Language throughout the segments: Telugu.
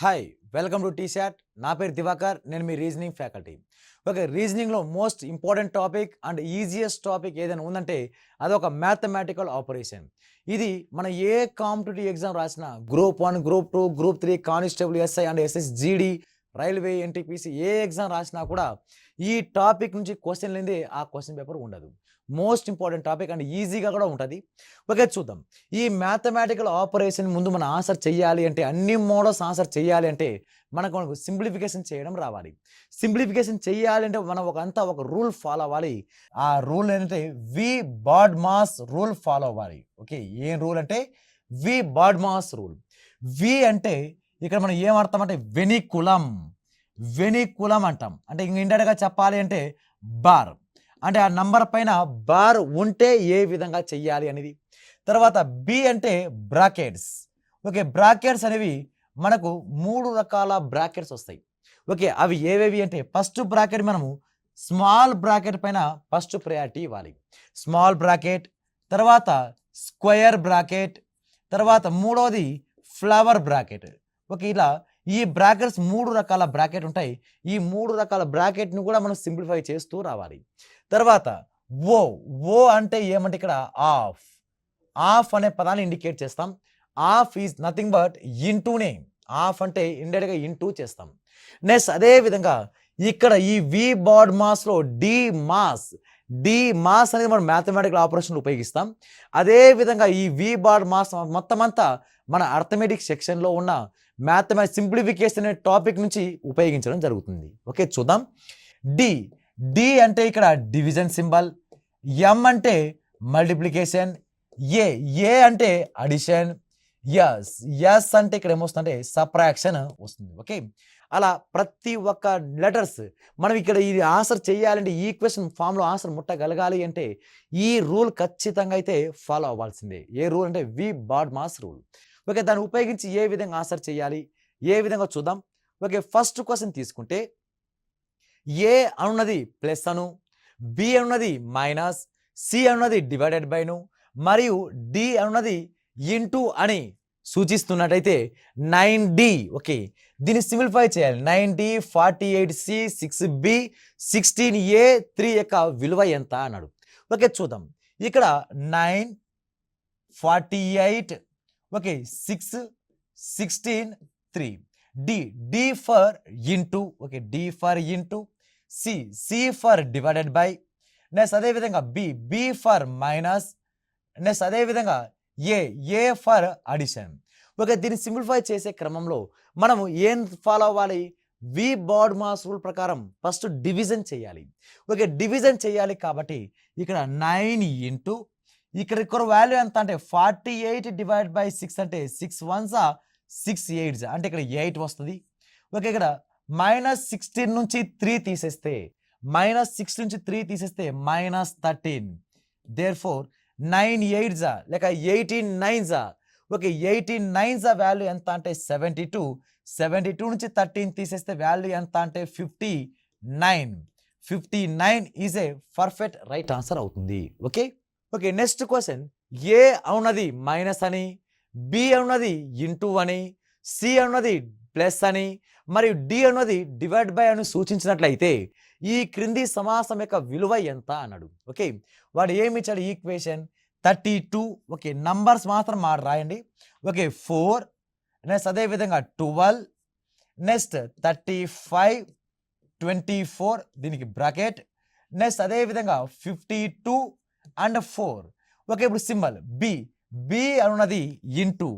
Hi welcome to T-SAT. నా పేరు దివాకర్, నేను మీ రీజనింగ్ ఫ్యాకల్టీ. ఓకే, రీజనింగ్లో most important topic and easiest topic ఏదైనా ఉందంటే అదొక మ్యాథమెటికల్ ఆపరేషన్. ఇది మన ఏ కాంపిటేటివ్ ఎగ్జామ్ రాసినా group 1, group 2, group 3, constable, SI and SSGD, railway, NTPC ఏ ఎగ్జామ్ రాసినా కూడా ఈ టాపిక్ నుంచి క్వశ్చన్ లేనిదే ఆ క్వశ్చన్ పేపర్ ఉండదు. మోస్ట్ ఇంపార్టెంట్ టాపిక్ అండ్ ఈజీగా కూడా ఉంటుంది. ఓకే, చూద్దాం. ఈ మ్యాథమెటికల్ ఆపరేషన్ ముందు మనం ఆన్సర్ చేయాలి అంటే, అన్ని మోడల్స్ ఆన్సర్ చేయాలి అంటే మనకు సింప్లిఫికేషన్ చేయడం రావాలి. సింప్లిఫికేషన్ చేయాలి అంటే మనం ఒక రూల్ ఫాలో అవ్వాలి. ఆ రూల్ ఏంటంటే వి బాడ్మాస్ రూల్ ఫాలో అవ్వాలి. ఓకే, ఏం రూల్ అంటే వి బాడ్మాస్ రూల్. వి అంటే ఇక్కడ మనం ఏం అర్థం అంటే వెనికులం అంటాం. అంటే ఇండైరెక్ట్గా చెప్పాలి అంటే బార్, అంటే ఆ నంబర్ పైన బార్ ఉంటే ఏ విధంగా చెయ్యాలి అనేది. తర్వాత బి అంటే బ్రాకెట్స్. ఓకే, బ్రాకెట్స్ అనేవి మనకు 3 రకాల బ్రాకెట్స్ వస్తాయి. ఓకే, అవి ఏవేవి అంటే ఫస్ట్ బ్రాకెట్ మనము స్మాల్ బ్రాకెట్ పైన ఫస్ట్ ప్రయారిటీ ఇవ్వాలి. స్మాల్ బ్రాకెట్, తర్వాత స్క్వేర్ బ్రాకెట్, తర్వాత మూడవది ఫ్లవర్ బ్రాకెట్. ఓకే, ఇలా ఈ బ్రాకెట్స్ 3 రకాల బ్రాకెట్ ఉంటాయి. ఈ 3 రకాల బ్రాకెట్ను కూడా మనం సింప్లిఫై చేస్తూ రావాలి. తర్వాత ఓ అంటే ఏమంటే ఇక్కడ ఆఫ్ అనే పదాన్ని ఇండికేట్ చేస్తాం. ఆఫ్ ఈజ్ నథింగ్ బట్ ఇంటూనే. ఆఫ్ అంటే ఇండైరెక్ట్గా ఇంటూ చేస్తాం. నెక్స్ట్ అదే విధంగా ఇక్కడ ఈ వి బాడ్ మాస్లో డి మాస్ అనేది మనం మ్యాథమెటికల్ ఆపరేషన్ ఉపయోగిస్తాం. అదే విధంగా ఈ వి బాడ్ మాస్ మొత్తం అంతా మన అర్థమెటిక్ సెక్షన్లో ఉన్న మ్యాథమెటిక్స్ సింప్లిఫికేషన్ అనే టాపిక్ నుంచి ఉపయోగించడం జరుగుతుంది. ఓకే, చూద్దాం. డి అంటే ఇక్కడ డివిజన్ సింబల్, ఎం అంటే మల్టిప్లికేషన్, ఏ అంటే అడిషన్, ఎస్ అంటే ఇక్కడ ఏమొస్తుందంటే సబ్ట్రాక్షన్ వస్తుంది. ఓకే, అలా ప్రతి ఒక్క లెటర్స్ మనం ఇక్కడ ఇది ఆన్సర్ చేయాలంటే, ఈ క్వశ్చన్ ఫామ్లో ఆన్సర్ ముట్టగలగాలి అంటే ఈ రూల్ ఖచ్చితంగా అయితే ఫాలో అవ్వాల్సిందే. ఏ రూల్ అంటే వి బాడ్ మాస్ రూల్. ఓకే, దాన్ని ఉపయోగించి ఏ విధంగా ఆన్సర్ చేయాలి, ఏ విధంగా చూద్దాం. ఓకే, ఫస్ట్ క్వశ్చన్ తీసుకుంటే ఏ అనున్నది ప్లస్ అను, బి అనున్నది మైనస్, సి అనున్నది డివైడెడ్ బైను, మరియు డి అనున్నది ఇంటూ అని సూచిస్తున్నట్టయితే 9D. ఓకే, దీన్ని సింప్లిఫై చేయాలి. 9D 48C 6B 16A 3 యొక్క విలువ ఎంత అన్నాడు. ఓకే, చూద్దాం. ఇక్కడ 9 48, okay, 6 16 3. D for into. Okay, D for into, C for divided by, next అదేవిధంగా బి ఫర్ మైనస్, నెక్స్ట్ అదేవిధంగా ఏ ఫర్ అడిషన్. ఓకే, దీన్ని సింప్లిఫై చేసే క్రమంలో మనము ఏం ఫాలో అవ్వాలి? వి బాడ్ మాస్ రూల్ ప్రకారం ఫస్ట్ డివిజన్ చేయాలి. ఓకే, డివిజన్ చేయాలి కాబట్టి ఇక్కడ 9 ఇంటూ, ఇక్కడ వాల్యూ ఎంత అంటే 48 డివైడ్ బై 6 అంటే 6 1s 6 8s అంటే ఇక్కడ 8 వస్తుంది. ఓకే, ఇక్కడ -16 నుంచి 3 తీసేస్తే, -6 నుంచి 3 తీసేస్తే -13. దేర్ఫోర్ 9 8s లేక 18 9s. ఓకే, 18 9s వాల్యూ ఎంత అంటే 72. 72 నుంచి 13 తీసేస్తే వాల్యూ ఎంత అంటే 59. 59 is a perfect right answer అవుతుంది. Okay, next question. ఏ అవునది మైనస్ అని, బి అన్నది ఇంటూ అని, సి అన్నది ప్లస్ అని, మరియు డి అన్నది డివైడ్ బై అని సూచించినట్లయితే ఈ క్రింది సమాసం యొక్క విలువ ఎంత అన్నాడు. ఓకే, వాడు ఏమి ఇచ్చాడు? ఈక్వేషన్ 32. ఓకే, నంబర్స్ మాత్రం రాయండి. ఓకే, 4, నెక్స్ట్ అదేవిధంగా 12, నెక్స్ట్ 35 24 దీనికి బ్రాకెట్, నెక్స్ట్ అదేవిధంగా 52 అండ్ 4. ఓకే, ఇప్పుడు సింబల్ బి అన్నది into,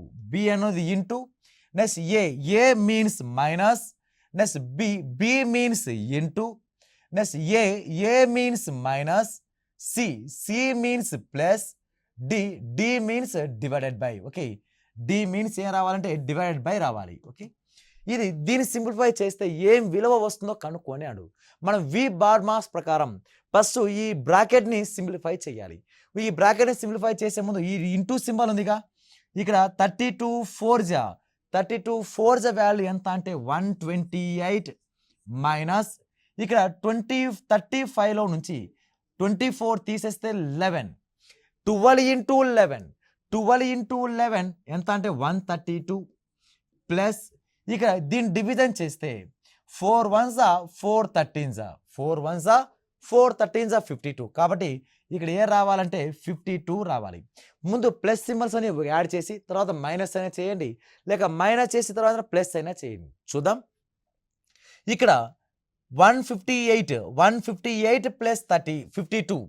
next A means minus, next B means into, next A means minus, C means plus, D means divided by. Okay, D means ఏం రావాలంటే డివైడెడ్ బై రావాలి. ఓకే, దీన్ని సింప్లిఫై చేస్తే ఏం విలువ వస్తుందో కనుక్కొని అడు. మనం వి బాడ్ మాస్ ప్రకారం ఫస్ట్ ఈ బ్రాకెట్ని సింప్లిఫై చేయాలి. ఈ బ్రాకెట్ని సింప్లిఫై చేసే ముందు ఈ ఇంటూ సింబల్ ఉందిగా, ఇక్కడ 32 4s వాల్యూ ఎంత అంటే 128 మైనస్, ఇక్కడ 35లో నుంచి 24 తీసేస్తే 11. 12 ఇంటూ 11 ఎంత అంటే 132 ప్లస్ ఇక దీన్ని డివిజన్ చేస్తే 4 1s 4 13s 4 1s 4 13s 52. కాబట్టి ఇక్కడ ఏ రావాలంటే 52 రావాలి. ముందు ప్లస్ సింబల్స్ అని యాడ్ చేసి తర్వాత మైనస్ అయినా చేయండి, లేక మైనస్ చేసి తర్వాత ప్లస్ అయినా చేయండి. చూద్దాం. ఇక్కడ 158 ప్లస్ 52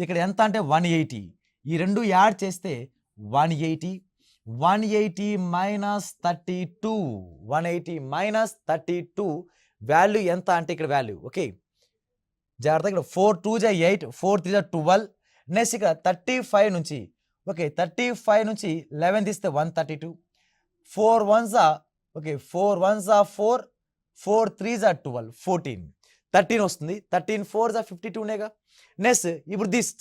ఇక్కడ ఎంత అంటే 180. ఈ రెండు యాడ్ చేస్తే 180 మైనస్ 32 వాల్యూ ఎంత అంటే ఇక్కడ వాల్యూ ఓకే జాగ్రత్త. ఇక్కడ 4 2 8 4 3 12. నెక్స్ట్ ఇక్కడ 35 నుంచి ఓకే 35 నుంచి 11 తీస్తే 132. 4 1s ఓకే 4 1s 4 4 3s 12 13 వస్తుంది. 13 4s 52నేగా. నెక్స్ట్ ఇప్పుడు దిస్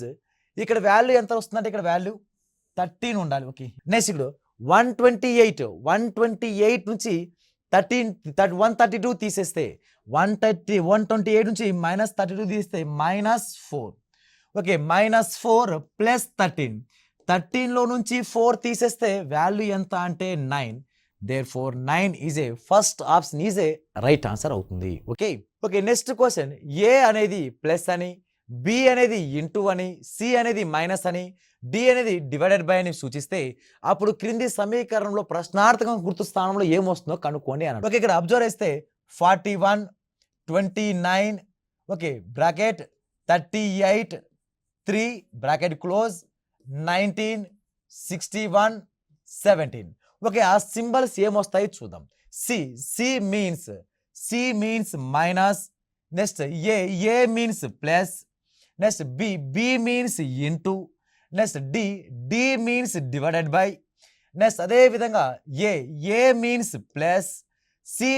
ఇక్కడ వాల్యూ ఎంత వస్తుందంటే ఇక్కడ వాల్యూ 13 ఉండాలి. ఓకే నెక్స్ట్ ఇప్పుడు 128 నుంచి 132 తీసేస్తే 128 నుంచి మైనస్ 32 తీస్తే -4. ఓకే -4 ప్లస్ 13లో నుంచి 4 తీసేస్తే వాల్యూ ఎంత అంటే 9. therefore 9 is a first option is a right answer అవుతుంది. Okay next question. ఏ అనేది ప్లస్ అని, బి అనేది ఇంటూ అని, సి అనేది మైనస్ అని, డి అనేది డివైడెడ్ బై అని సూచిస్తే అప్పుడు క్రింది సమీకరణంలో ప్రశ్నార్థకం గుర్తు స్థానంలో ఏమొస్తుందో కనుక్కోండి అన్నాడు. ఓకే ఇక్కడ అబ్జర్వ్ చేస్తే 41 29 okay bracket 38 3 bracket close 19 61 17. Okay ఆ సింబల్స్ ఏమొస్తాయి చూద్దాం. C means minus. Next A means plus. Next B means into. Next D means divided by. Next అదే విధంగా A means plus, C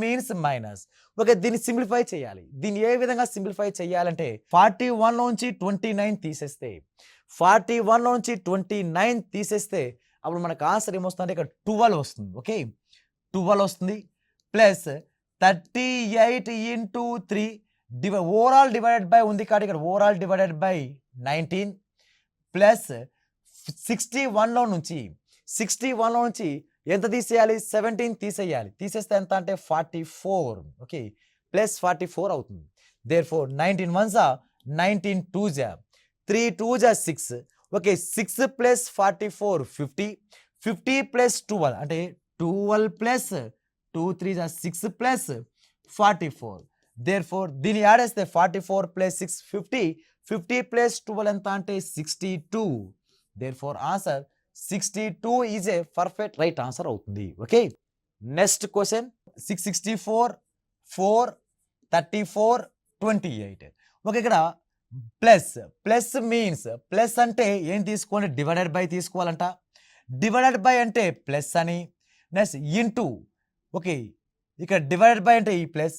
means minus. Okay దీన్ని సింప్లిఫై చేయాలి. దీన్ని ఏ విధంగా సింప్లిఫై చేయాలంటే 41 నుంచి 29 తీసేస్తే 41 నుంచి 29 తీసేస్తే అప్పుడు మనకు ఆన్సర్ ఏమొస్తుందంటే ఇక్కడ 12 వస్తుంది. ఓకే 12 వస్తుంది. Plus 38 into 3 overall divided by ఉంది కాబట్టి ఇక్కడ ఓవరాల్ డివైడెడ్ బై 19 ప్లస్ 61లో నుంచి ఎంత తీసేయాలి 17 తీసేయాలి. తీసేస్తే ఎంత అంటే 44. ఓకే ప్లస్ 44 అవుతుంది. therefore 19 1s 19 2s 3 2s 6. Okay 6 plus 44 50 plus 12 అంటే 12 ప్లస్ 2 3s 6 ప్లస్ 44. therefore దీన్ని యాడ్ చేస్తే 44 ప్లస్ 6 50 ప్లస్ 12 ఎంత అంటే 62. therefore answer 62 is a perfect right answer అవుతుంది. Okay next question 664 4 34 28. ఓకే ఇక్కడ ప్లస్ మీన్స్ ప్లస్ అంటే ఏం తీసుకోండి డివైడెడ్ బై తీసుకోవాలంట. డివైడెడ్ బై అంటే ప్లస్ అని. నెక్స్ట్ ఇంటూ ఓకే ఇక్కడ డివైడెడ్ బై అంటే ఈ ప్లస్,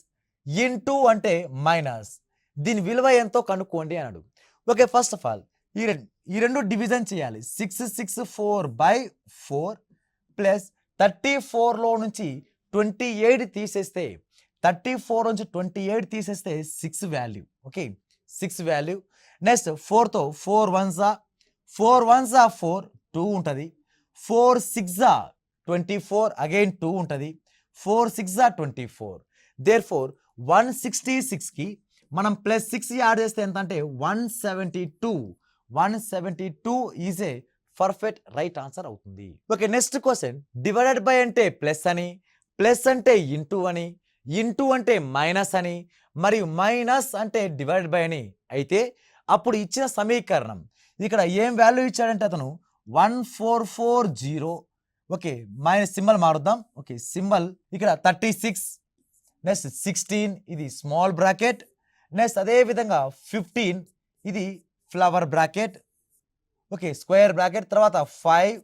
ఇంటూ అంటే మైనస్. దీని విలువ ఎంతో కనుక్కోండి అన్నాడు. ఓకే ఫస్ట్ ఆఫ్ ఆల్ ఈ రెండు డివిజన్ చేయాలి. 664/4 ప్లస్ 34లో నుంచి 28 తీసేస్తే 34 నుంచి 28 తీసేస్తే 6 వాల్యూ. Okay 6 value. నెక్స్ట్ 4తో 4 1s 4 2 ఉంటుంది. 4 6 24 అగైన్ 2 ఉంటుంది. 4 6 24. therefore 166కి మనం ప్లస్ 6 యాడ్ చేస్తే ఎంత అంటే 172 is a perfect right answer అవుతుంది. Okay next question. Divided by అంటే ప్లస్ అని, ప్లస్ అంటే ఇంటూ అని, ఇంటూ అంటే మైనస్ అని, మరియు మైనస్ అంటే డివైడెడ్ బై అని అయితే అప్పుడు ఇచ్చిన సమీకరణం ఇక్కడ ఏం వాల్యూ ఇచ్చాడంటే అతను 1440. ఓకే మైనస్ సింబల్ మారుద్దాం. ఓకే సింబల్ ఇక్కడ 36 నెక్స్ట్ 16 ఇది స్మాల్ బ్రాకెట్. నెక్స్ట్ అదే విధంగా 15 ఇది flower bracket. Okay square bracket. తర్వాత 5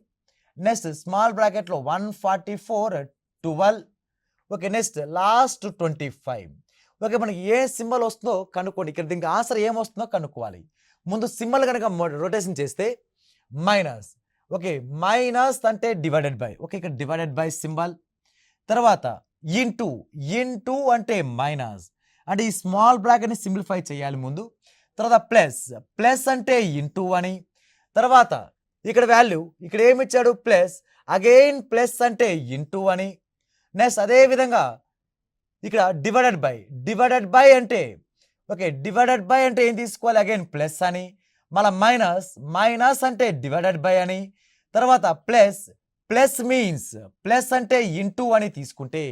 నెక్స్ట్ స్మాల్ బ్రాకెట్లో 144 12. Okay next last 25. ఓకే మనకి ఏ సింబల్ వస్తుందో కనుక్కోండి. ఇక్కడ దీనికి ఆన్సర్ ఏమొస్తుందో కనుక్కోవాలి. ముందు సింబల్ కనుక రొటేషన్ చేస్తే మైనస్. ఓకే మైనస్ అంటే డివైడెడ్ బై. ఓకే ఇక్కడ డివైడెడ్ బై సింబల్. తర్వాత ఇంటూ అంటే మైనస్ అంటే ఈ స్మాల్ బ్రాకెట్ని సింప్లిఫై చేయాలి ముందు. తర్వాత ప్లస్ అంటే ఇంటూ అని. తర్వాత ఇక్కడ వాల్యూ ఇక్కడ ఏమి ఇచ్చాడు ప్లస్, అగైన్ ప్లస్ అంటే ఇంటూ అని. నెక్స్ట్ అదే విధంగా ఇక్కడ డివైడెడ్ బై అంటే ఓకే, డివైడెడ్ బై అంటే ఏం తీసుకోవాలి, అగైన్ ప్లస్ అని, మళ్ళీ మైనస్ అంటే డివైడెడ్ బై అని, తర్వాత ప్లస్ మీన్స్ ప్లస్ అంటే ఇంటూ అని తీసుకుంటే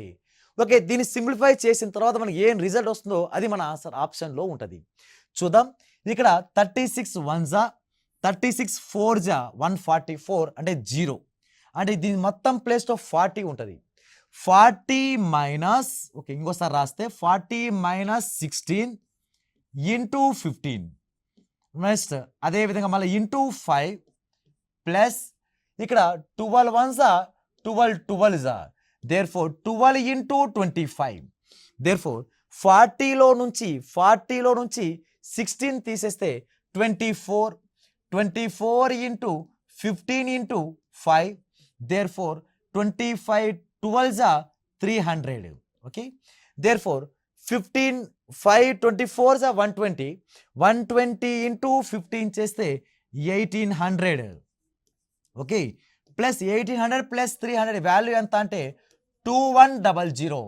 ఓకే, దీన్ని సింప్లిఫై చేసిన తర్వాత మనకి ఏం రిజల్ట్ వస్తుందో అది మన ఆన్సర్ ఆప్షన్లో ఉంటుంది. చూద్దాం. ఇక్కడ 36 1 36 4 144 అంటే 0, అంటే దీని మొత్తం ప్లేస్లో 40 ఉంటుంది. 40 మైనస్ ఓకే, ఇంకోసారి రాస్తే 40 మైనస్ 16 ఇంటూ 15, నెక్స్ట్ అదేవిధంగా మళ్ళీ ఇంటూ 5 ప్లస్ ఇక్కడ 12 1 12 12 therefore 12 ఇంటూ 25, therefore 40లో నుంచి 16 తీసేస్తే 24 into 15 into 5, therefore 25 12 300, okay, therefore 15 5 24 120 into 15 చేస్తే 1800, ఓకే, ప్లస్ 1800 ప్లస్ 300 వాల్యూ ఎంత అంటే 2100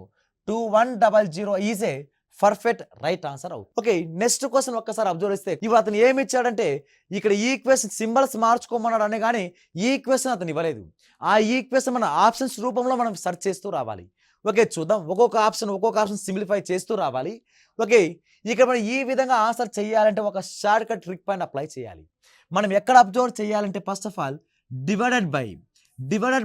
is a perfect right answer అవుతుంది. ఓకే, నెక్స్ట్ క్వశ్చన్ ఒక్కసారి అబ్జర్వ్ చేస్తే ఇవి అతను ఏమి ఇచ్చాడంటే ఇక్కడ ఈక్వేషన్ సింబల్స్ మార్చుకోమన్నాడు అనే కానీ ఈ ఈక్వేషన్ అతను ఇవ్వలేదు. ఆ ఈక్వేషన్ మన ఆప్షన్స్ రూపంలో మనం సెర్చ్ చేస్తూ రావాలి. ఓకే, చూద్దాం. ఒక్కొక్క ఆప్షన్ సింప్లిఫై చేస్తూ రావాలి. ఓకే, ఇక్కడ మనం ఈ విధంగా ఆన్సర్ చేయాలంటే ఒక షార్ట్ కట్ ట్రిక్ పైన అప్లై చేయాలి. మనం ఎక్కడ అబ్జర్వ్ చేయాలంటే first of all divided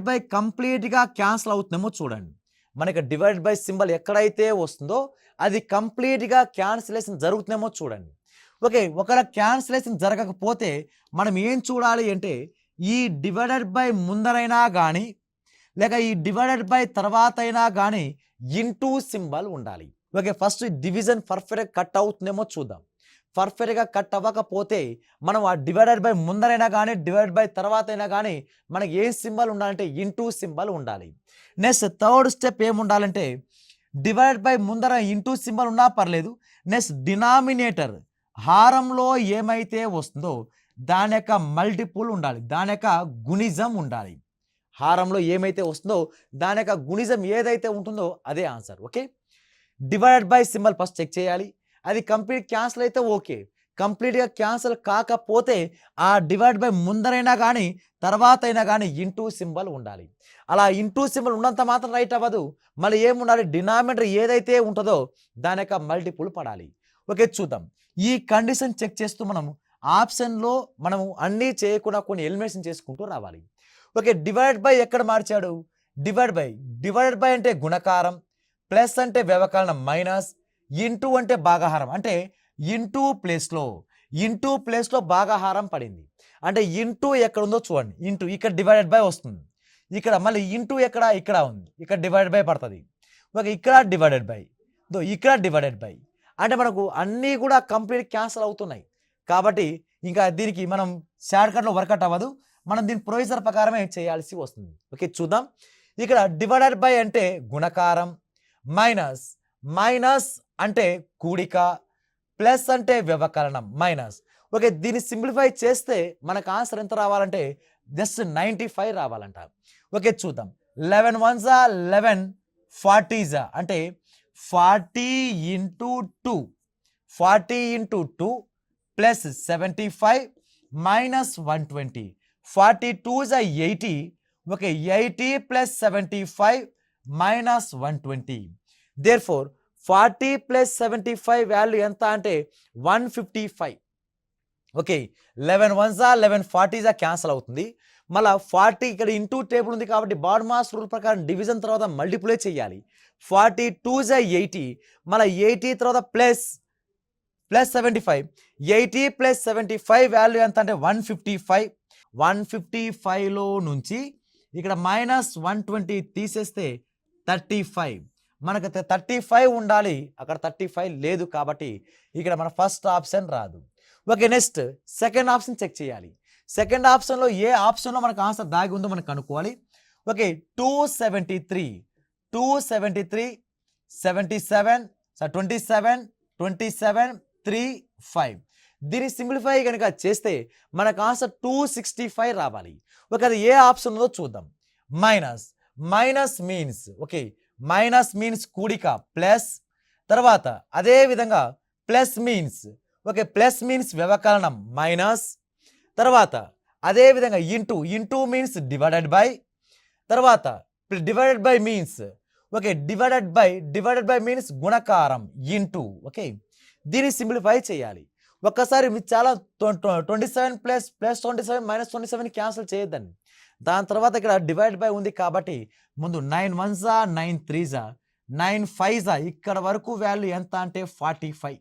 by కంప్లీట్గా క్యాన్సిల్ అవుతుందేమో చూడండి. మనకి డివైడెడ్ బై సింబల్ ఎక్కడైతే వస్తుందో అది కంప్లీట్గా క్యాన్సిలేషన్ జరుగుతుందేమో చూడండి. ఓకే, ఒకవేళ క్యాన్సిలేషన్ జరగకపోతే మనం ఏం చూడాలి అంటే ఈ డివైడెడ్ బై ముందరైనా కానీ లేక ఈ డివైడెడ్ బై తర్వాత అయినా కానీ ఇంటూ సింబల్ ఉండాలి. ఓకే, ఫస్ట్ డివిజన్ పర్ఫెక్ట్గా కట్ అవుతుందేమో చూద్దాం. పర్ఫెక్ట్గా కట్ అవ్వకపోతే మనం ఆ డివైడెడ్ బై ముందరైనా కానీ డివైడెడ్ బై తర్వాత అయినా కానీ మనకి ఏం సింబల్ ఉండాలంటే ఇంటూ సింబల్ ఉండాలి. నెక్స్ట్ థర్డ్ స్టెప్ ఏముండాలంటే డివైడెడ్ బై ముందర ఇంటూ సింబల్ ఉన్నా పర్లేదు. నెక్స్ట్ డినామినేటర్ హారంలో ఏమైతే వస్తుందో దాని యొక్క మల్టిపుల్ ఉండాలి, దాని యొక్క గుణిజం ఉండాలి. హారంలో ఏమైతే వస్తుందో దాని యొక్క గుణిజం ఏదైతే ఉంటుందో అదే answer. Okay, divided by symbol first check చేయాలి. అది కంప్లీట్ క్యాన్సిల్ అయితే ఓకే, కంప్లీట్గా క్యాన్సిల్ కాకపోతే ఆ డివైడ్ బై ముందరైనా కానీ తర్వాత అయినా కానీ ఇంటూ సింబల్ ఉండాలి. అలా ఇంటూ సింబల్ ఉన్నంత మాత్రం రైట్ అవ్వదు, మళ్ళీ ఏముండాలి, డినామినేటర్ ఏదైతే ఉంటుందో దాని యొక్క మల్టిపుల్ పడాలి. ఓకే, చూద్దాం. ఈ కండిషన్ చెక్ చేస్తూ ఆప్షన్లో మనము అన్నీ చేయకుండా కొన్ని ఎలిమినేషన్ చేసుకుంటూ రావాలి. ఓకే, డివైడ్ బై ఎక్కడ మార్చాడు, డివైడ్ బై అంటే గుణకారం, ప్లస్ అంటే వ్యవకలనం, మైనస్, ఇంటూ అంటే భాగాహారం, అంటే ఇంటూ ప్లేస్లో భాగాహారం పడింది. అంటే ఇంటూ ఎక్కడ ఉందో చూడండి, ఇంటూ ఇక్కడ డివైడెడ్ బై వస్తుంది, ఇక్కడ మళ్ళీ ఇంటూ ఇక్కడ ఉంది, ఇక్కడ డివైడెడ్ బై పడుతుంది. ఓకే, ఇక్కడ డివైడెడ్ బై అంటే మనకు అన్నీ కూడా కంప్లీట్ క్యాన్సిల్ అవుతున్నాయి కాబట్టి ఇంకా దీనికి మనం షార్ట్ కట్లో వర్కౌట్ అవ్వదు, మనం దీని ప్రొసీజర్ ప్రకారమే చేయాల్సి వస్తుంది. ఓకే, చూద్దాం. ఇక్కడ డివైడెడ్ బై అంటే గుణకారం, మైనస్ అంటే కూడిక, ప్లస్ అంటే వ్యవకలనం, మైనస్. ఓకే, దీన్ని సింప్లిఫై చేస్తే మనకు ఆన్సర్ ఎంత రావాలంటే జస్ట్ 95 రావాలంట. ఓకే, చూద్దాం. 11 1 11 40 అంటే 40 into 2 plus 75 minus 120, 42 80. Okay, 80 plus 75 minus 120, therefore 40 plus 75 value ఎంత అంటే 155. ఓకే, 11 1 11 40 క్యాన్సిల్ అవుతుంది. మళ్ళీ 40 ఇక్కడ ఇంటూ టేబుల్ ఉంది కాబట్టి బాడ్ మాస్ రూల్ ప్రకారం డివిజన్ తర్వాత మల్టిప్లై చేయాలి. 42 80, మళ్ళీ 80 తర్వాత ప్లస్ 75, 80 ప్లస్ 75 వాల్యూ ఎంత అంటే 155. 155లో నుంచి ఇక్కడ మైనస్ 120 తీసేస్తే 35, మనకు 35 ఉండాలి, అక్కడ 35 లేదు కాబట్టి ఇక్కడ మన ఫస్ట్ ఆప్షన్ రాదు. Okay, next second option check చేయాలి. సెకండ్ ఆప్షన్లో ఏ ఆప్షన్లో మనకు ఆన్సర్ దాగి ఉందో మనకు కనుక్కోవాలి. ఓకే, 273 77 27 3 5. దీన్ని సింప్లిఫై కనుక చేస్తే మనకు ఆన్సర్ 265 రావాలి. ఓకే, అది ఏ ఆప్షన్ ఉందో చూద్దాం. Minus means okay minus means కూడిక ప్లస్, తర్వాత అదే విధంగా plus means, okay, plus means వ్యవకలనం మైనస్, తర్వాత అదే విధంగా into, into means divided by, తర్వాత divided by means, okay, divided by means గుణకారం ఇంటూ, ఓకే, దీన్ని సింప్లిఫై చేయాలి. ఒక్కసారి మీరు చాలా 27 ప్లస్ 27 మైనస్ 27 క్యాన్సిల్ చేయొద్దండి. దాని తర్వాత ఇక్కడ డివైడ్ బై ఉంది కాబట్టి ముందు 9 1 9 3 9 5 ఇక్కడ వరకు వాల్యూ ఎంత అంటే 45.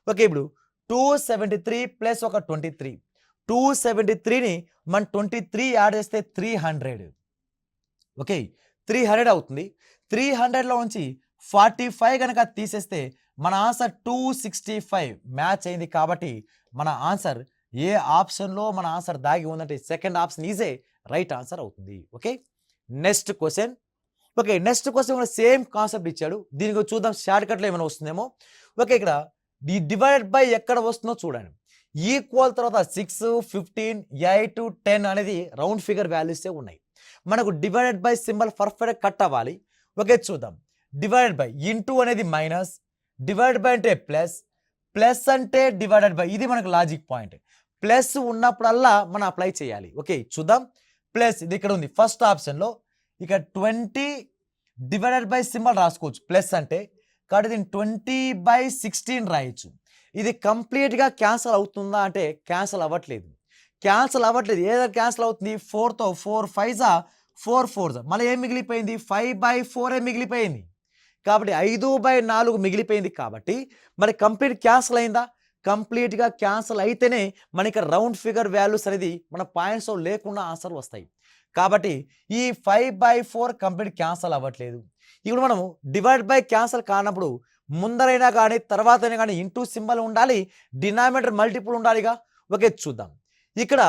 ఓకే, ఇప్పుడు 273 ప్లస్ ఒక 23, 273ని మనం 23 యాడ్ చేస్తే 300, ఓకే, 300 అవుతుంది. 300లో నుంచి 45 కనుక తీసేస్తే మన ఆన్సర్ 265 మ్యాచ్ అయింది. కాబట్టి మన ఆన్సర్ ఏ ఆప్షన్లో మన ఆన్సర్ దాగి ఉందంటే సెకండ్ ఆప్షన్ ఈజే రైట్ ఆన్సర్ అవుతుంది. Okay, next question. Okay, next question కూడా సేమ్ కాన్సెప్ట్ ఇచ్చాడు. దీనికి చూద్దాం షార్ట్ కట్లో ఏమైనా వస్తుందేమో. ఓకే, ఇక్కడ ఈ డివైడెడ్ బై ఎక్కడ వస్తుందో చూడండి. ఈక్వల్ తర్వాత 6 15 8 10 అనేది రౌండ్ ఫిగర్ వాల్యూసే ఉన్నాయి. మనకు divided by symbol perfect cut అవ్వాలి. ఓకే, చూద్దాం. డివైడెడ్ బై ఇంటూ అనేది మైనస్, డివైడెడ్ బై అంటే ప్లస్, ప్లస్ అంటే డివైడెడ్ బై, ఇది మనకు లాజిక్ పాయింట్. ప్లస్ ఉన్నప్పుడల్లా మనం అప్లై చేయాలి. ఓకే, చూద్దాం. ప్లస్ ఇది ఇక్కడ ఉంది ఫస్ట్ ఆప్షన్లో. ఇక 20 డివైడెడ్ బై సింబల్ రాసుకోవచ్చు ప్లస్ అంటే, కాబట్టి దీన్ని 20/16 రాయొచ్చు. ఇది కంప్లీట్గా క్యాన్సల్ అవుతుందా అంటే క్యాన్సల్ అవ్వట్లేదు. ఏదో క్యాన్సల్ అవుతుంది. 4తో 4 5 4 4 మళ్ళీ ఏం మిగిలిపోయింది? 5/4 మిగిలిపోయింది. కాబట్టి 5/4 మిగిలిపోయింది. కాబట్టి మరి కంప్లీట్ క్యాన్సల్ అయిందా? కంప్లీట్గా క్యాన్సల్ అయితేనే మనకి రౌండ్ ఫిగర్ వాల్యూస్ అనేది మన పాయింట్స్ లేకుండా ఆన్సర్ వస్తాయి. కాబట్టి ఈ 5/4 కంప్లీట్ క్యాన్సల్ అవ్వట్లేదు. ఇప్పుడు మనము డివైడ్ బై క్యాన్సల్ కానప్పుడు ముందరైనా కానీ తర్వాతైనా కానీ ఇంటూ సింబల్ ఉండాలి, డినామినేటర్ మల్టిపుల్ ఉండాలిగా. ఓకే, చూద్దాం. ఇక్కడ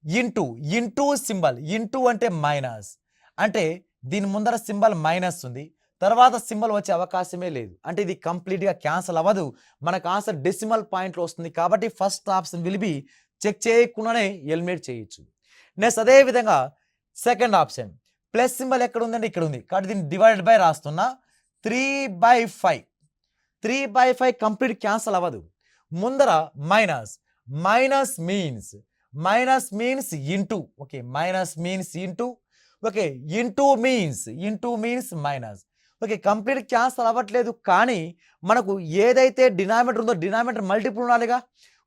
ఇంటూ సింబల్, ఇంటూ అంటే మైనస్, అంటే దీని ముందర సింబల్ మైనస్ ఉంది, తర్వాత సింబల్ వచ్చే అవకాశమే లేదు. అంటే ఇది కంప్లీట్గా క్యాన్సల్ అవ్వదు. మనకు ఆన్సర్ డెసిమల్ పాయింట్లో వస్తుంది. కాబట్టి first option will be check చేయకుండానే ఎలిమినేట్ చేయొచ్చు. నెక్స్ట్ అదే విధంగా సెకండ్ ఆప్షన్ ప్లస్ సింబల్ ఎక్కడ ఉందంటే ఇక్కడ ఉంది. కాబట్టి దీన్ని డివైడెడ్ బై రాస్తున్నా. 3/5 కంప్లీట్ క్యాన్సల్ అవ్వదు. ముందర minus means into. Okay, minus means into. Okay, into means minus. Okay, complete cancel అవ్వట్లేదు. కానీ మనకు ఏదైతే డినామినేటర్ ఉందో డినామినేటర్ మల్టిపుల్ ఉండాలిగా.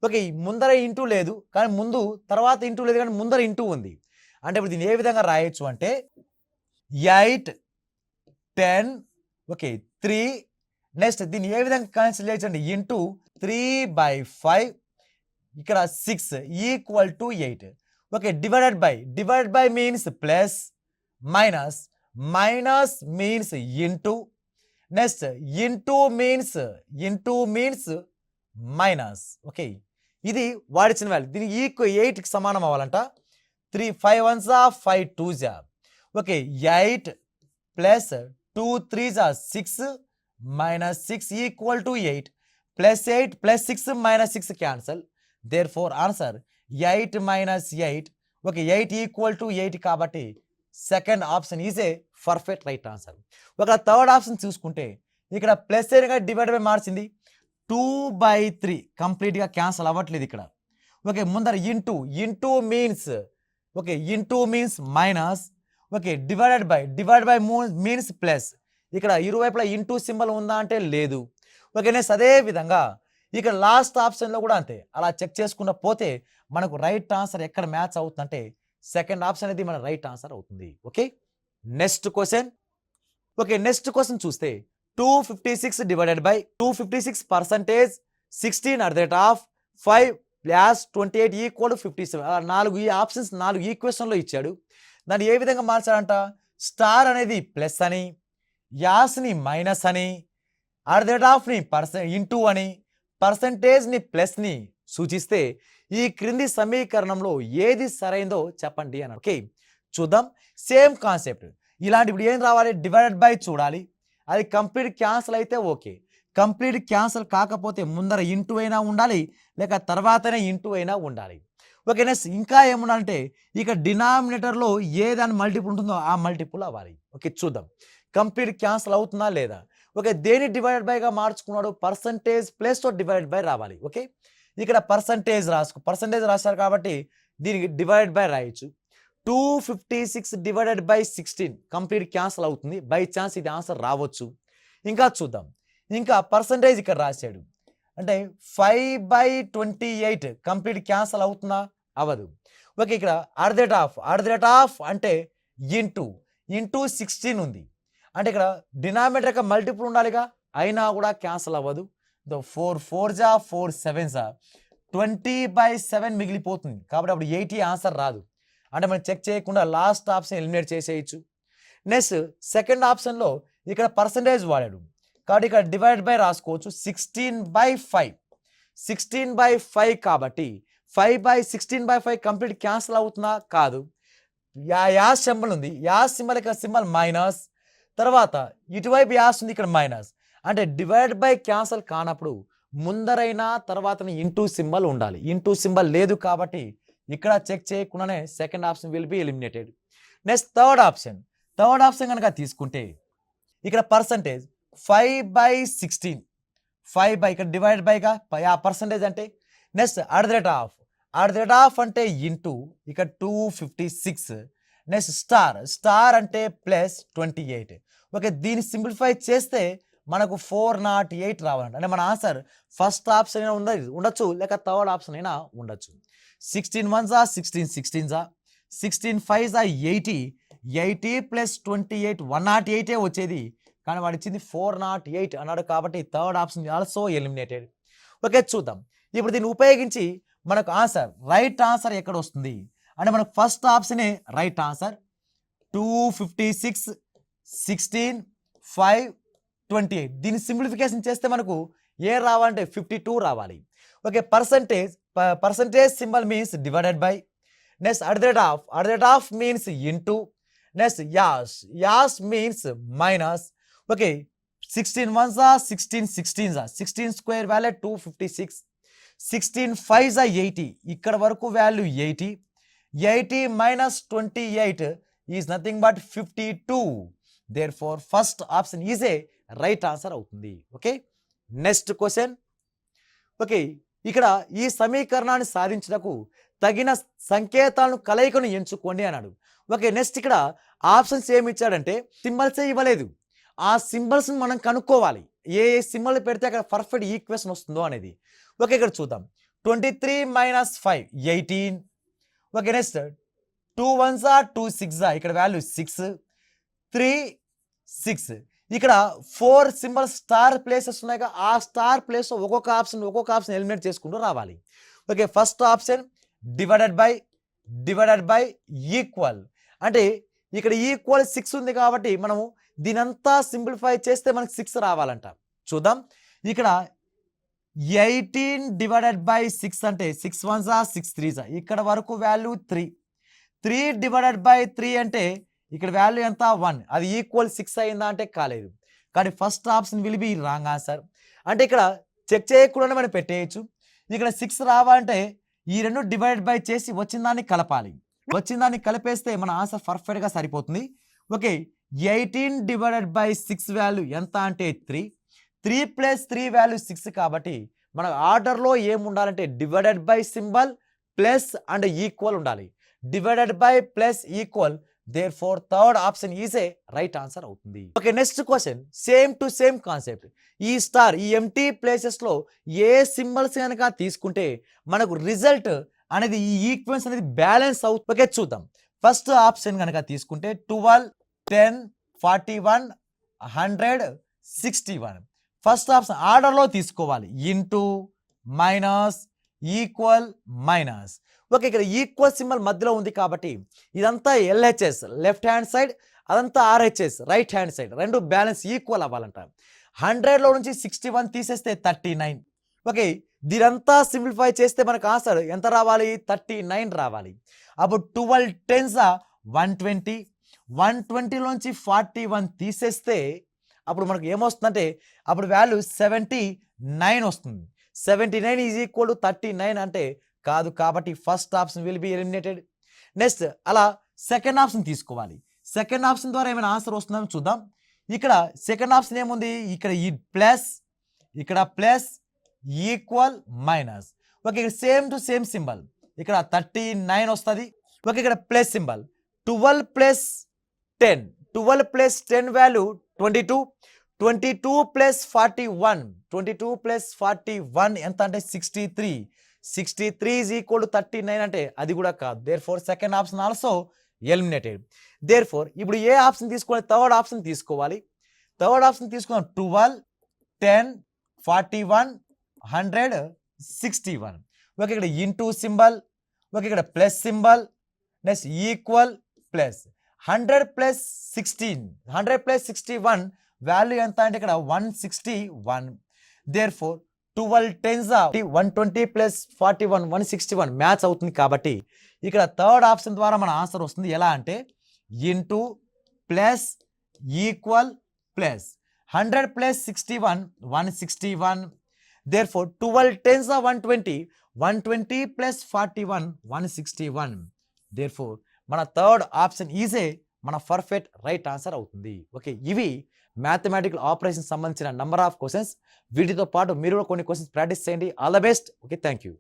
ఓకే, ముందర ఇంటూ లేదు కానీ ముందు, తర్వాత ఇంటూ లేదు కానీ ముందర ఇంటూ ఉంది. అంటే ఇప్పుడు దీన్ని ఏ విధంగా రాయొచ్చు అంటే 8 10, ఓకే 3. నెక్స్ట్ దీన్ని ఏ విధంగా క్యాన్సిల్ చేయొచ్చు అంటే ఇంటూ 3/5, ఇక్కడ 6 equal to 8. Okay, divided by means plus, minus means into. Next into means minus. Okay, ఇది వాడిచిన వాల్యూ. దీనికి ఈక్వల్ 8కి సమానం అవ్వాలంట. 3 5 1 5 2 okay, 8 plus 2 3 6 minus 6 equal to 8 plus 8 plus 6 minus 6 cancel. Therefore answer 8 minus 8. Okay, 8 equal to 8 కాబట్టి second option is a perfect right answer. ఒక థర్డ్ ఆప్షన్ చూసుకుంటే ఇక్కడ ప్లస్ ఏగా డివైడ్ బై మార్చింది. 2/3 కంప్లీట్గా క్యాన్సల్ అవ్వట్లేదు ఇక్కడ. ఓకే, ముందర into means, okay into means minus. Okay, divide by means plus. ఇక్కడ ఇరువైపులా ఇంటూ సింబల్ ఉందా అంటే లేదు. ఓకే, నెక్స్ట్ అదే విధంగా ఇక్కడ లాస్ట్ ఆప్షన్లో కూడా అంతే. అలా చెక్ చేసుకున్న పోతే మనకు రైట్ ఆన్సర్ ఎక్కడ మ్యాచ్ అవుతుందంటే సెకండ్ ఆప్షన్ అనేది మన రైట్ ఆన్సర్ అవుతుంది. Okay, next question. Okay, next question చూస్తే 256 divided by 256 percentage 16/5 plus 28 equal 57. అలా 4 ఈ ఆప్షన్స్ 4 ఈక్వేషన్లో ఇచ్చాడు. దాన్ని ఏ విధంగా మార్చాడంట? స్టార్ అనేది ప్లస్ అని, యాస్ని మైనస్ అని, ని ఇంటూ అని, పర్సంటేజ్ని ప్లస్ని సూచిస్తే ఈ క్రింది సమీకరణంలో ఏది సరైందో చెప్పండి అని. ఓకే, చూద్దాం. Same concept. ఇలాంటి ఇప్పుడు ఏం రావాలి? డివైడెడ్ బై చూడాలి. అది కంప్లీట్ క్యాన్సల్ అయితే ఓకే, కంప్లీట్ క్యాన్సల్ కాకపోతే ముందర ఇంటూ అయినా ఉండాలి, లేక తర్వాతనే ఇంటూ అయినా ఉండాలి. ఓకే, నెక్స్ట్ ఇంకా ఏముండాలంటే ఇక డినామినేటర్లో ఏ దాని మల్టిపుల్ ఉంటుందో ఆ మల్టిపుల్ అవ్వాలి. ఓకే, చూద్దాం. కంప్లీట్ క్యాన్సిల్ అవుతుందా లేదా? ఓకే, దేని డివైడెడ్ బైగా మార్చుకున్నాడు? పర్సంటేజ్ ప్లేస్తో డివైడెడ్ బై రావాలి. ఓకే, ఇక్కడ పర్సంటేజ్ రాశారు కాబట్టి దీనికి డివైడెడ్ బై రాయొచ్చు. 256 డివైడెడ్ బై 16 కంప్లీట్ క్యాన్సిల్ అవుతుంది. బై ఛాన్స్ ఇది ఆన్సర్ రావచ్చు. ఇంకా చూద్దాం. ఇంకా పర్సంటేజ్ ఇక్కడ రాశాడు అంటే 5/28 కంప్లీట్ క్యాన్సిల్ అవుతుందా? అవ్వదు. ఓకే, ఇక్కడ అట్ ద రేట్ ఆఫ్ అంటే ఇంటూ 16 ఉంది. అంటే ఇక్కడ డినామినేటర్ యొక్క మల్టిపుల్ ఉండాలిగా, అయినా కూడా క్యాన్సిల్ అవ్వదు. 4 4 4 7 20/7 మిగిలిపోతుంది. కాబట్టి అప్పుడు 80 ఆన్సర్ రాదు. అంటే మనం చెక్ చేయకుండా లాస్ట్ ఆప్షన్ ఎలిమినేట్ చేసేయచ్చు. నెక్స్ట్ సెకండ్ ఆప్షన్లో ఇక్కడ పర్సంటేజ్ వాడాడు కాబట్టి ఇక్కడ డివైడ్ బై రాసుకోవచ్చు. 16/5 16/5 కాబట్టి 5/16/5 కంప్లీట్ క్యాన్సిల్ అవుతుందా? కాదు. యాస్ సింబల్ ఉంది, యాస్ సింబల్ ఇక్కడ సింబల్ మైనస్, తర్వాత ఇటువైపు యాస్ ఉంది, ఇక్కడ మైనస్. అంటే డివైడ్ బై క్యాన్సిల్ కానప్పుడు ముందరైనా తర్వాత ఇంటూ సింబల్ ఉండాలి. ఇంటూ సింబల్ లేదు కాబట్టి ఇక్కడ చెక్ చేయకుండానే second option will B eliminated. Next third option కనుక తీసుకుంటే ఇక్కడ పర్సంటేజ్ 5/16 ఇక్కడ డివైడ్ బైగా ఆ పర్సంటేజ్ అంటే next at the rate of అంటే ఇంటూ ఇక్కడ 256. నెక్స్ట్ స్టార్ అంటే ప్లస్ 28. ఓకే, దీన్ని సింప్లిఫై చేస్తే మనకు 408 రావాలంట. అంటే మన ఆన్సర్ ఫస్ట్ ఆప్షన్ అయినా ఉండొచ్చు, లేక థర్డ్ ఆప్షన్ అయినా ఉండొచ్చు. 16 1 16 16 16 5 80 ప్లస్ 28 108 వచ్చేది, కానీ వాడు ఇచ్చింది 408 అన్నాడు కాబట్టి third option also eliminated. Okay, చూద్దాం ఇప్పుడు దీన్ని ఉపయోగించి మనకు ఆన్సర్ రైట్ ఆన్సర్ ఎక్కడ వస్తుంది అంటే మనకు ఫస్ట్ ఆప్షనే రైట్ ఆన్సర్. 256 16 5 28 దీన్ని సింప్లిఫికేషన్ చేస్తే మనకు ఏ రావాలంటే 52 రావాలి. Okay, percentage symbol means divided by. Next at the rate of means into. Next as means minus. Okay, 16 1 16 16 square value 256. 16 5 80 ఇక్కడ వరకు value 80 minus 28 is nothing but 52. Therefore first option is a right answer అవుతుంది. Okay, next question. ఓకే, ఇక్కడ ఈ సమీకరణాన్ని సాధించుటకు తగిన సంకేతాలను కలయికను ఎంచుకోండి అన్నాడు. ఓకే, నెక్స్ట్ ఇక్కడ ఆప్షన్స్ ఏమి ఇచ్చాడంటే సింబల్సే ఇవ్వలేదు. ఆ సింబల్స్ మనం కనుక్కోవాలి, ఏ సింబల్ పెడితే అక్కడ పర్ఫెక్ట్ ఈక్వేషన్ వస్తుందో అనేది. ఓకే, ఇక్కడ చూద్దాం. 23 - 5 18. ఓకే, నెక్స్ట్ 2 1 2 6 ఇక్కడ వాల్యూ 6 3 6. ఇక్కడ 4 సింబల్ స్టార్ ప్లేసెస్ ఉన్నాయి. ఆ స్టార్ ప్లేస్ ఒక్కొక్క ఆప్షన్ ఎలిమినేట్ చేసుకుంటూ రావాలి. Okay, first option divided by equal అంటే ఇక్కడ ఈక్వల్ 6 ఉంది కాబట్టి మనము దీనంతా సింప్లిఫై చేస్తే మనకు 6 రావాలంట. చూద్దాం, ఇక్కడ 18 డివైడెడ్ బై 6 అంటే 6 1 6 3 ఇక్కడ వరకు వాల్యూ 3 డివైడెడ్ బై 3 అంటే ఇక్కడ వాల్యూ ఎంత 1, అది ఈక్వల్ 6 అయిందా అంటే కాలేదు. కానీ first option will be wrong answer. అంటే ఇక్కడ చెక్ చేయకుండా మనం పెట్టేయచ్చు. ఇక్కడ 6 రావాలంటే ఈ రెండు డివైడ్ బై చేసి వచ్చిన దాన్ని కలపాలి. వచ్చిన దాన్ని కలిపేస్తే మన ఆన్సర్ పర్ఫెక్ట్గా సరిపోతుంది. ఓకే, 18 డివైడెడ్ బై 6 వాల్యూ ఎంత అంటే 3 ప్లస్ 3 వాల్యూ 6 కాబట్టి మన ఆర్డర్లో ఏం ఉండాలంటే divided by symbol plus and equal ఉండాలి. Divided by plus equal, therefore third option is a right answer అవుతుంది. Okay, next question same to same concept. ఈ స్టార్ ఈ ఎంటీ ప్లేసెస్లో ఏ సింబల్స్ కనుక తీసుకుంటే మనకు రిజల్ట్ అనేది ఈ ఈక్వెన్స్ అనేది బ్యాలెన్స్ అవుతుంది. ఓకే, చూద్దాం. ఫస్ట్ ఆప్షన్ కనుక తీసుకుంటే 12 10 41 100 61. ఫస్ట్ ఆప్షన్ ఆర్డర్లో తీసుకోవాలి. Into minus equal minus. Okay, ఇక్కడ ఈక్వల్ సింబల్ మధ్యలో ఉంది కాబట్టి ఇదంతా ఎల్హెచ్ఎస్ లెఫ్ట్ హ్యాండ్ సైడ్, అదంతా ఆర్హెచ్ఎస్ రైట్ హ్యాండ్ సైడ్, రెండు బ్యాలెన్స్ ఈక్వల్ అవ్వాలంట. 100లో నుంచి 61 తీసేస్తే 39. ఓకే, దీనంతా సింప్లిఫై చేస్తే మనకు ఆన్సర్ ఎంత రావాలి? 39 రావాలి. అప్పుడు 12 10s 120. 120లోంచి 41 తీసేస్తే అప్పుడు మనకు ఏమొస్తుందంటే అప్పుడు వాల్యూ 79 వస్తుంది. 79 ఈజ్ ఈక్వల్ టు 39 అంటే కాదు, కాబట్టి first option will B eliminated. Next అలా సెకండ్ ఆప్షన్ తీసుకోవాలి. సెకండ్ ఆప్షన్ ద్వారా ఏమైనా ఆన్సర్ వస్తుందని చూద్దాం. ఇక్కడ సెకండ్ ఆప్షన్ ఏముంది, ఇక్కడ ఈ ప్లస్, ఇక్కడ ప్లస్, ఈక్వల్, మైనస్. ఓకే, ఇక్కడ సేమ్ టు సేమ్ సింబల్, ఇక్కడ 39 వస్తుంది. ఓకే, ఇక్కడ plus symbol. 12 plus 10, 12 plus 10 value 22, 22 plus 41, 22 plus 41 ఎంత అంటే 63, 63 ఈజ్ ఈక్వల్ టు 39 అంటే అది కూడా కాదు. Therefore second option also eliminated. Therefore ఇప్పుడు ఏ ఆప్షన్ తీసుకోవాలి, థర్డ్ ఆప్షన్ తీసుకోవాలి. థర్డ్ ఆప్షన్ తీసుకున్నాం 12, 10, 41, 100, 61. ఓకే, ఇక్కడ ఇంటూ సింబల్, ఓకే ఇక్కడ plus symbol, next equal, plus 100 plus 16, 100 plus 61 value ఎంత అంటే ఇక్కడ 161. Therefore 12 10s 120 plus 41 161 match అవుతుంది. కాబట్టి ఇక్కడ థర్డ్ ఆప్షన్ ద్వారా మన ఆన్సర్ వస్తుంది. ఎలా అంటే into plus equal plus 100 plus 61 161. Therefore 12 10s 120, 120 plus 41 161. Therefore మన థర్డ్ ఆప్షన్ ఈజే మన పర్ఫెక్ట్ రైట్ ఆన్సర్ అవుతుంది. ఓకే, ఇవి మ్యాథమెటికల్ ఆపరేషన్ సంబంధించిన నంబర్ ఆఫ్ క్వశ్చన్స్. వీటితో పాటు మీరు కూడా కొన్ని క్వశ్చన్స్ ప్రాక్టీస్ చేయండి. All the best. Okay, thank you.